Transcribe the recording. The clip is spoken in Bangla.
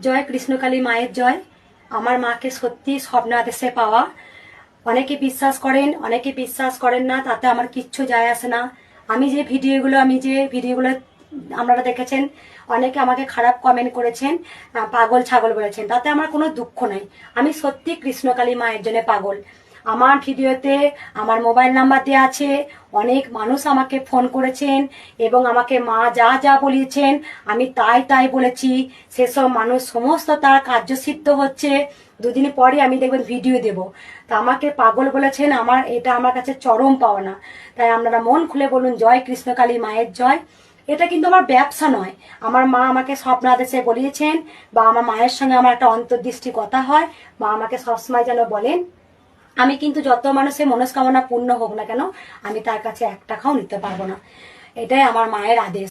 জয় কৃষ্ণকালী মায়ের জয়। আমার মাকে সত্যি স্বপ্নাদেশে পাওয়া। অনেকে বিশ্বাস করেন, অনেকে বিশ্বাস করেন না, তাতে আমার কিচ্ছু যায় আসে না। আমি যে ভিডিওগুলো আপনারা দেখেছেন, অনেকে আমাকে খারাপ কমেন্ট করেছেন, পাগল ছাগল বলেছেন, তাতে আমার কোনো দুঃখ নাই। আমি সত্যি কৃষ্ণকালী মায়ের জন্য পাগল। আমার ভিডিওতে আমার মোবাইল নাম্বার দেওয়া আছে। অনেক মানুষ আমাকে ফোন করেছেন এবং আমাকে মা যা যা বলিয়েছেন আমি তাই তাই বলেছি। সেসব মানুষ সমস্ত তার কার্যসিদ্ধ হচ্ছে। দুদিন পরে আমি দেখবেন ভিডিও দেব। তা আমাকে পাগল বলেছেন, এটা আমার কাছে চরম পাওনা। তাই আপনারা মন খুলে বলুন জয় কৃষ্ণকালী মায়ের জয়। এটা কিন্তু আমার ব্যবসা নয়। আমার মা আমাকে স্বপ্নাদেশে বলিয়েছেন, বা আমার মায়ের সঙ্গে আমার একটা অন্তর্দৃষ্টি কথা হয়। মা আমাকে সবসময় যেন বলেন, আমি কিন্তু যত মানুষের মনস্কামনা পূর্ণ হোক না কেন, আমি তার কাছে 1 টাকাও নিতে পারবো না। এটাই আমার মায়ের আদেশ।